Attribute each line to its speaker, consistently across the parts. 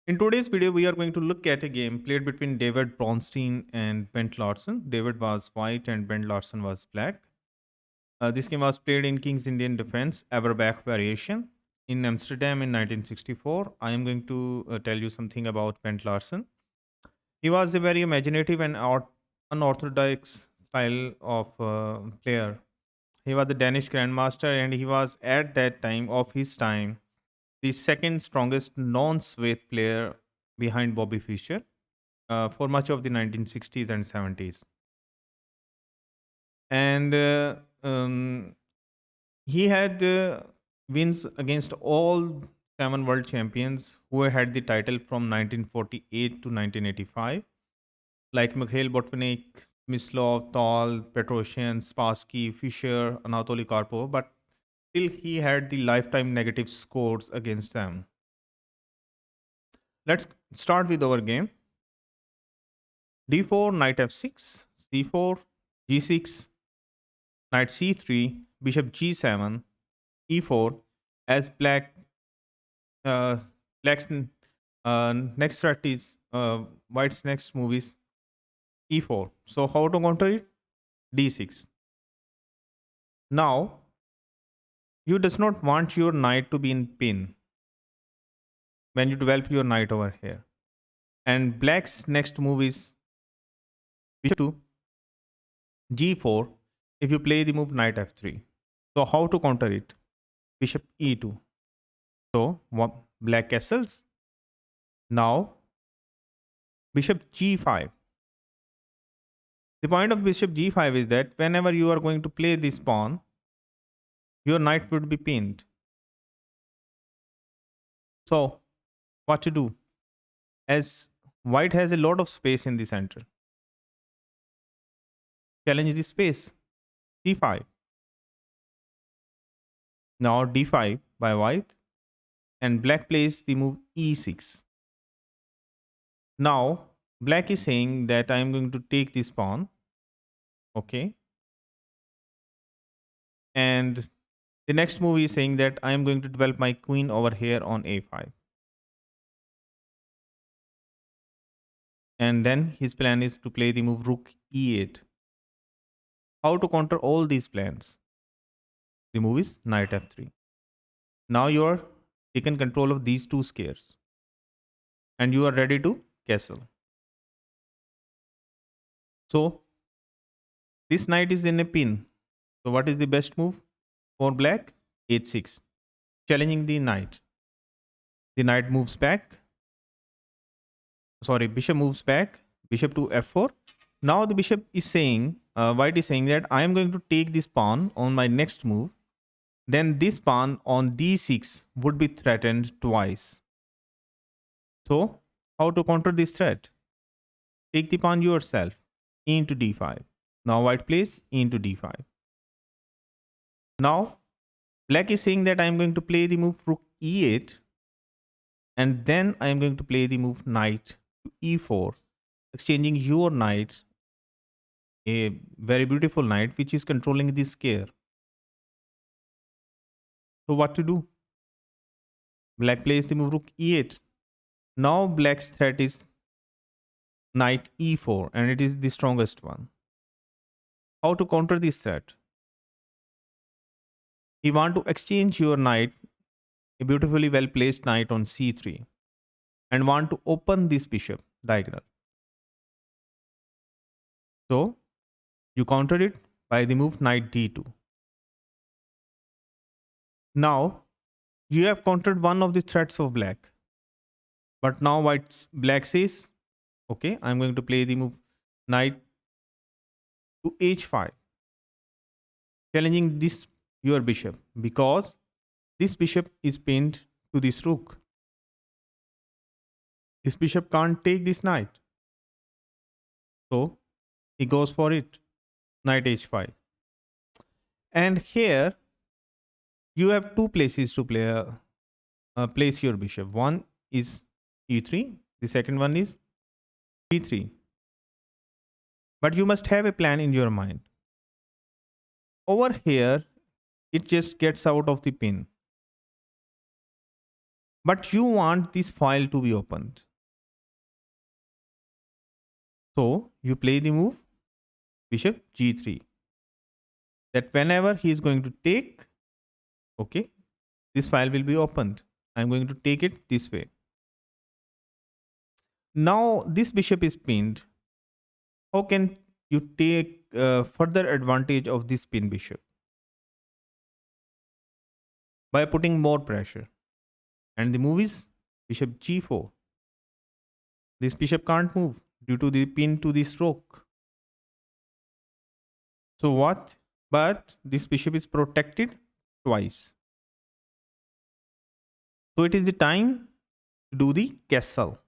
Speaker 1: In today's video, we are going to look at a game played between David Bronstein and Bent Larson. David was white and Bent Larson was black. This game was played in King's Indian Defense Everback variation in Amsterdam in 1964. I am going to tell you something about Bent Larson. He was a very imaginative and unorthodox style of player. He was the Danish Grandmaster and he was at that time of his time the second strongest non-Swede player behind Bobby Fischer for much of the 1960s and 70s. And he had wins against all seven world champions who had the title from 1948 to 1985, like Mikhail Botvinnik, Mislov, Tal, Petrosian, Spassky, Fischer, Anatoly Karpov, but still he had the lifetime negative scores against them. Let's start with our game. D4, knight f6, c4, g6, knight c3, bishop g7, e4. As uh, black's next threat is white's next move is e4. So how to counter it? D6. Now you does not want your knight to be in pin when you develop your knight over here. And black's next move is bishop 2, g4. If you play the move knight f3. So how to counter it? Bishop e2. So black castles. Now bishop g5. The point of bishop g5 is that whenever you are going to play this pawn, your knight would be pinned. So what to do? As white has a lot of space in the center. Challenge the space. c5. Now d5 by white. And black plays the move e6. Now black is saying that I am going to take this pawn. Okay. And the next move is saying that I am going to develop my queen over here on a5. And then his plan is to play the move rook e8. How to counter all these plans? The move is knight f3. Now you are taken control of these two squares. And you are ready to castle. So this knight is in a pin. So what is the best move for black? h6. Challenging the knight. The knight moves back. Sorry, bishop moves back. Bishop to f4. Now the bishop is saying, white is saying that I am going to take this pawn on my next move. Then this pawn on d6 would be threatened twice. So how to counter this threat? Take the pawn yourself. E into d5. Now white plays e into d5. Now black is saying that I am going to play the move rook e8. And then I am going to play the move knight to e4. Exchanging your knight, a very beautiful knight, which is controlling this square. So what to do? Black plays the move rook e8. Now black's threat is knight e4 and it is the strongest one. How to counter this threat? You want to exchange your knight, a beautifully well placed knight on c3, and want to open this bishop diagonal. So you counter it by the move knight d2. Now you have countered one of the threats of black. But now black says, okay, I'm going to play the move knight to h5, challenging this your bishop because this bishop is pinned to this rook. This bishop can't take this knight. So he goes for it, knight h5. And here you have two places to place your bishop. One is e3, the second one is g3. But you must have a plan in your mind. Over here, it just gets out of the pin. but you want this file to be opened. So you play the move bishop g3, that whenever he is going to take, okay, this file will be opened. I'm going to take it this way. Now this bishop is pinned. How can you take further advantage of this pin bishop? By putting more pressure. And the move is bishop g4. This bishop can't move due to the pin to the stroke. So what? But this bishop is protected twice. So it is the time to do the castle.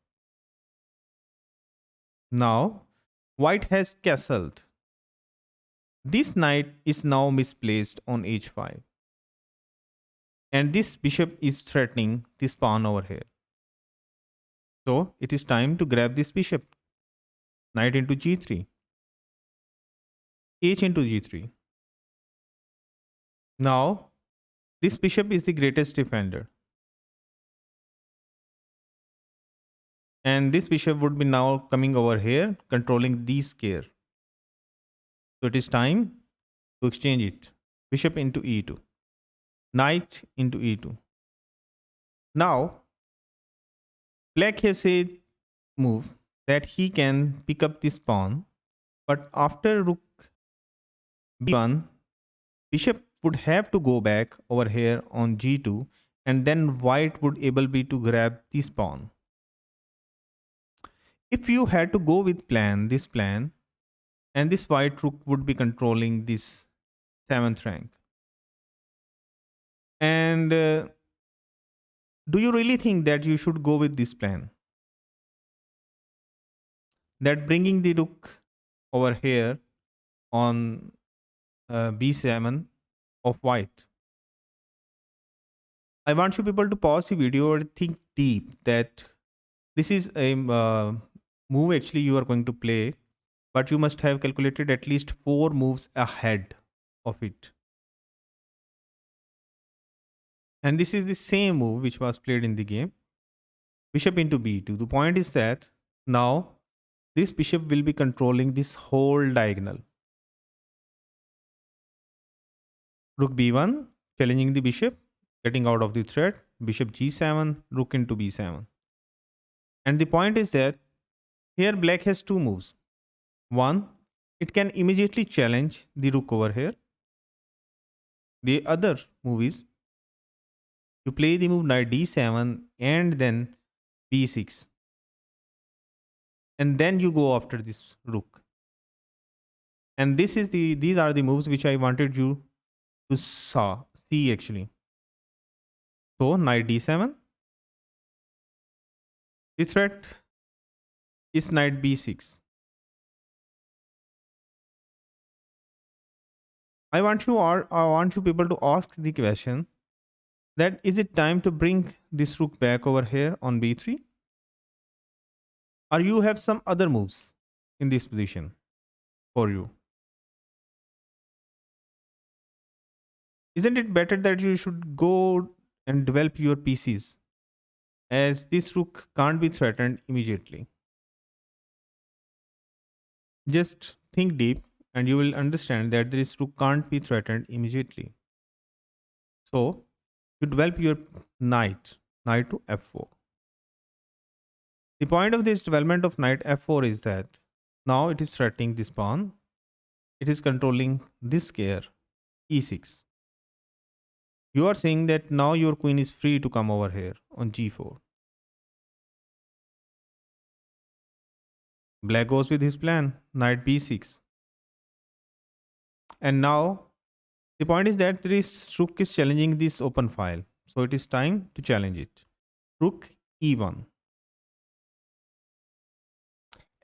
Speaker 1: Now white has castled. This knight is now misplaced on h5. And this bishop is threatening this pawn over here. So it is time to grab this bishop. Knight into g3. H into g3. Now this bishop is the greatest defender. And this bishop would be now coming over here, controlling these square. So it is time to exchange it. Bishop into e2. Knight into e2. Now black has a move that he can pick up this pawn, but after rook b1, bishop would have to go back over here on g2, and then white would able be to grab this pawn. If you had to go with this plan, and this white rook would be controlling this 7th rank. And do you really think that you should go with this plan? That bringing the rook over here on b7 of white. I want you people to pause the video or think deep that this is a move actually you are going to play, but you must have calculated at least 4 moves ahead of it. And this is the same move which was played in the game. Bishop into b2. The point is that now this bishop will be controlling this whole diagonal. Rook b1, challenging the bishop, getting out of the threat. Bishop g7, rook into b7. And the point is that here black has 2 moves. One, it can immediately challenge the rook over here. The other move is you play the move knight d7 and then b6. And then you go after this rook. And these are the moves which I wanted you to see actually. So knight d7. The threat is knight b6. I want you people to ask the question that is it time to bring this rook back over here on b3? Or you have some other moves in this position for you? Isn't it better that you should go and develop your pieces, as this rook can't be threatened immediately? Just think deep and you will understand that this rook can't be threatened immediately. So you develop your knight to f4. The point of this development of knight f4 is that now it is threatening this pawn. It is controlling this square e6. You are saying that now your queen is free to come over here on g4. Black goes with his plan, knight b6. And now the point is that this rook is challenging this open file. So it is time to challenge it. Rook e1.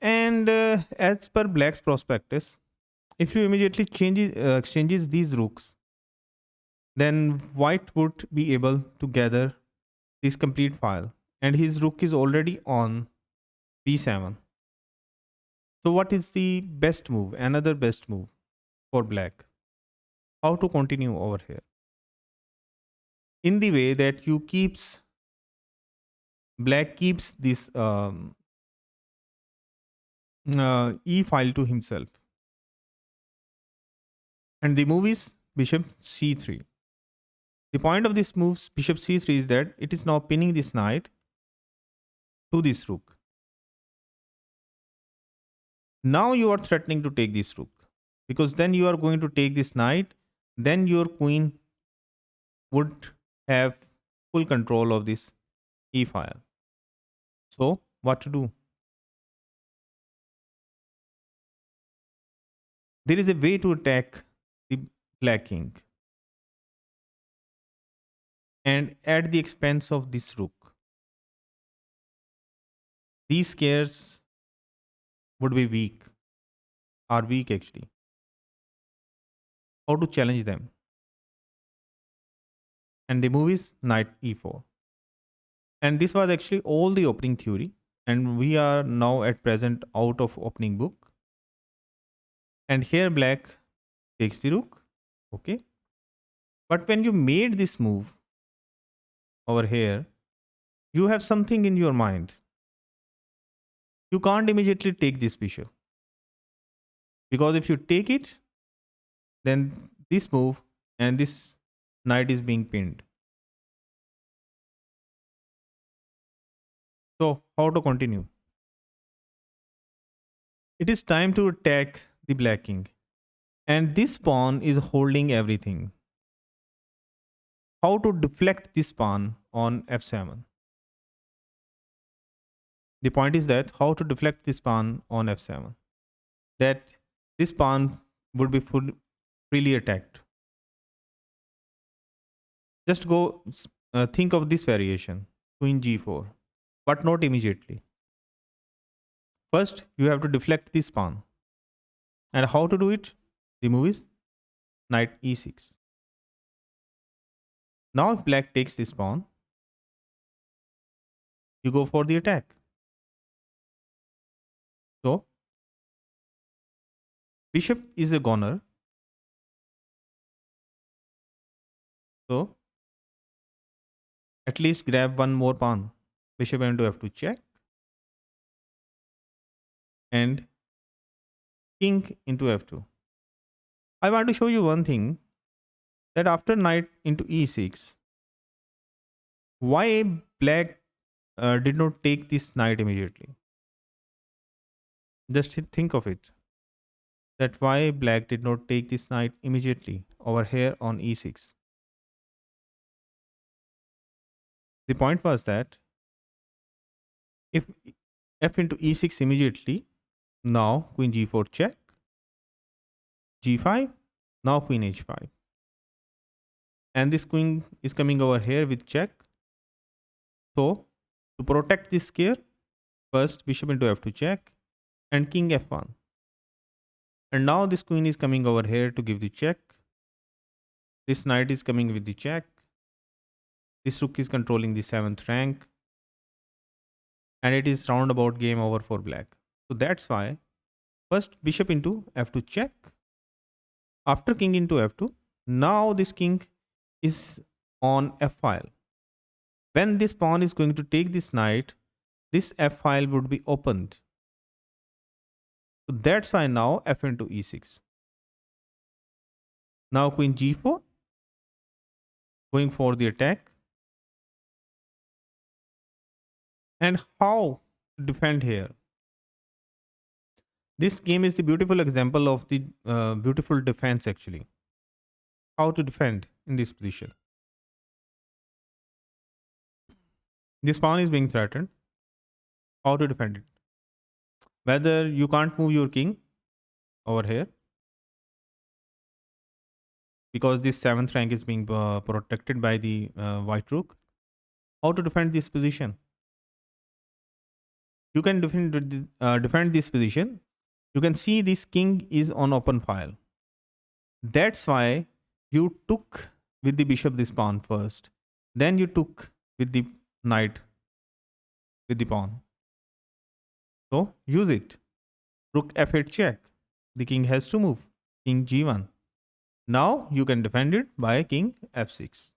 Speaker 1: And as per black's prospectus, if you immediately exchanges these rooks, then white would be able to gather this complete file. And his rook is already on b7. So what is the best move? Another best move for black. How to continue over here? In the way that you keeps Black keeps this e file to himself, and the move is bishop c3. The point of this move, bishop c3, is that it is now pinning this knight to this rook. Now you are threatening to take this rook, because then you are going to take this knight, then your queen would have full control of this e file. So, what to do? There is a way to attack the black king, and at the expense of this rook. These squares would be weak, are weak actually. How to challenge them? And the move is knight e4. And this was actually all the opening theory. And we are now at present out of opening book. And here black takes the rook. Okay. But when you made this move over here, you have something in your mind. You can't immediately take this bishop. Because if you take it, then this move and this knight is being pinned. So, how to continue? It is time to attack the black king. And this pawn is holding everything. How to deflect this pawn on f7? The point is that how to deflect this pawn on f7? That this pawn would be freely attacked. Just go think of this variation, queen g4, but not immediately. First, you have to deflect this pawn. And how to do it? The move is knight e6. Now if black takes this pawn, you go for the attack. So, bishop is a goner. So, at least grab one more pawn. Bishop into f2 check. And king into f2. I want to show you one thing, that after knight into e6, why black did not take this knight immediately. Just think of it. That why black did not take this knight immediately over here on e6. The point was that if f into e6 immediately, now queen g4 check, g5, now queen h5. And this queen is coming over here with check. So, to protect this square, first bishop into f2 check and king f1. And now this queen is coming over here to give the check. This knight is coming with the check. This rook is controlling the 7th rank. And it is roundabout game over for black. So that's why first bishop into f2 check. After king into f2, now this king is on f file. When this pawn is going to take this knight, this f file would be opened. So that's why now f into e6. Now queen g4, going for the attack. And how to defend here? This game is the beautiful example of the beautiful defense actually. How to defend in this position. This pawn is being threatened. How to defend it? Whether you can't move your king over here, because this 7th rank is being protected by the white rook. How to defend this position? You can defend this position. You can see this king is on open file. That's why you took with the bishop this pawn first. Then you took with the knight with the pawn. So use it. Rook f8 check. The king has to move. King g1. Now you can defend it by king f6.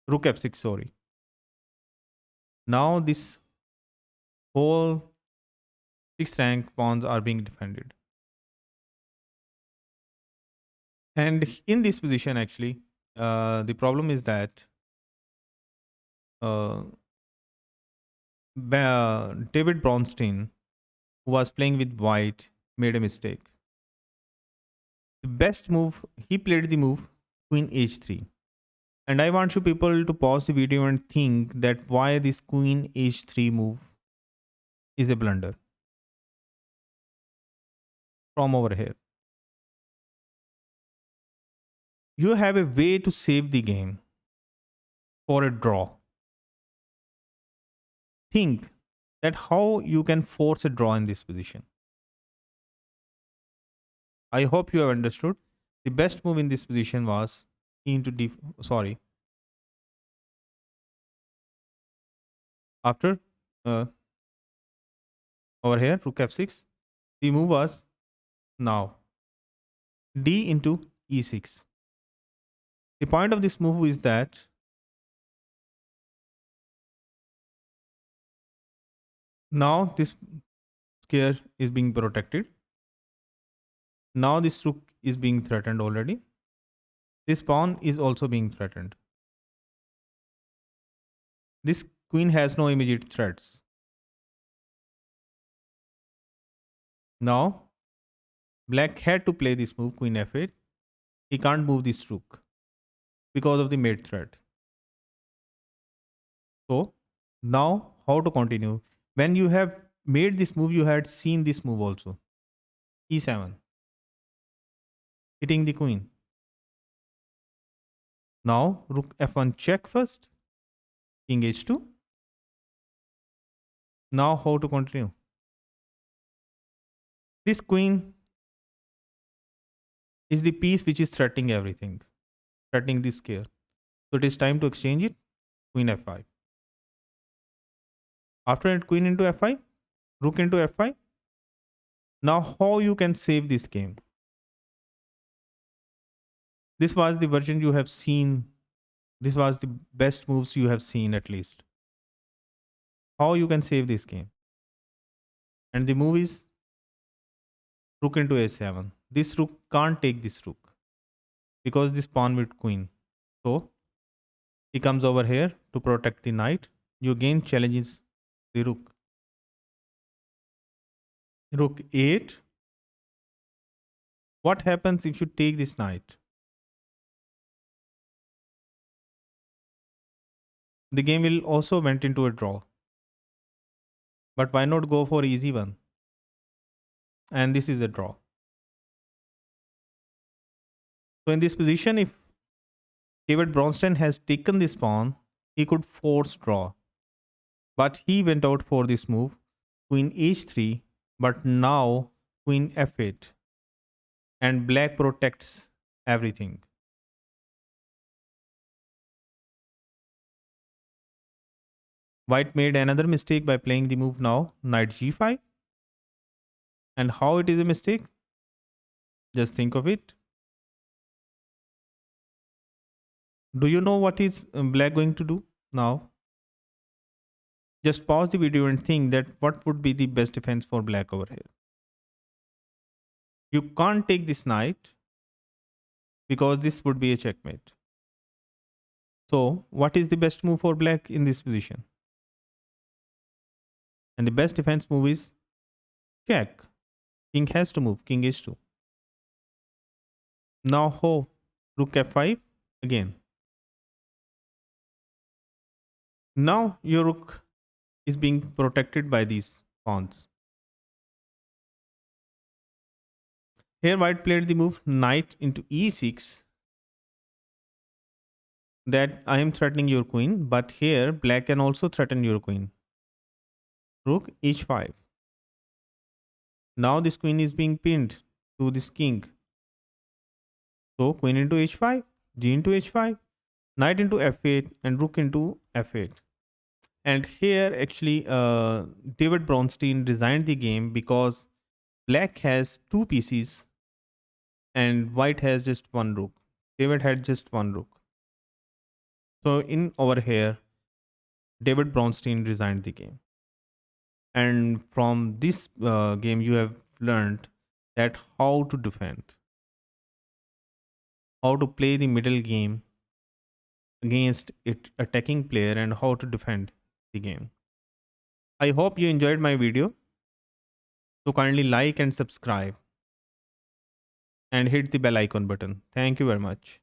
Speaker 1: Rook f6, sorry. Now this whole sixth rank pawns are being defended. And in this position, actually, the problem is that uh, David Bronstein, who was playing with white, made a mistake. The best move, he played the move Queen H3. And I want you people to pause the video and think that why this Queen H3 move is a blunder from over here. You have a way to save the game for a draw. Think that how you can force a draw in this position. I hope you have understood. The best move in this position was into d. Sorry, after uh, over here rook f6. The move was now d into e6. The point of this move is that now this square is being protected. Now this rook is being threatened already. This pawn is also being threatened. This queen has no immediate threats. Now black had to play this move queen f8. He can't move this rook because of the mate threat. So now how to continue? When you have made this move, you had seen this move also. e7, hitting the queen. Now rook f1 check first, king h2. Now how to continue? This queen is the piece which is threatening everything, threatening this square. So it is time to exchange it. Queen f5. After it, queen into f5, rook into f5. Now how you can save this game? This was the version you have seen. This was the best moves you have seen at least. How you can save this game? And the move is rook into a7. This rook can't take this rook because this pawn with queen. So he comes over here to protect the knight. You again challenges the rook. Rook 8. What happens if you take this knight? The game will also went into a draw. But why not go for easy one? And this is a draw. So in this position, if David Bronstein has taken this pawn, he could force draw. But he went out for this move, queen h3, but now queen f8. And black protects everything. White made another mistake by playing the move now, knight g5. And how it is a mistake? Just think of it. Do you know what is black going to do now? Just pause the video and think that what would be the best defense for black over here. You can't take this knight because this would be a checkmate. So what is the best move for black in this position? And the best defense move is check. King has to move, king h2. Now ho, rook f5 again. Now your rook is being protected by these pawns. Here white played the move knight into e6, that I am threatening your queen, but here black can also threaten your queen. Rook h5. Now this queen is being pinned to this king. So queen into h5, g into h5, knight into f8, and rook into f8. And here actually David Bronstein designed the game because black has two pieces and white has just one rook. David had just one rook. So in over here, David Bronstein designed the game. And from this game, you have learned that how to defend, how to play the middle game against it attacking player, and how to defend the game. I hope you enjoyed my video. So kindly like and subscribe and hit the bell icon button. Thank you very much.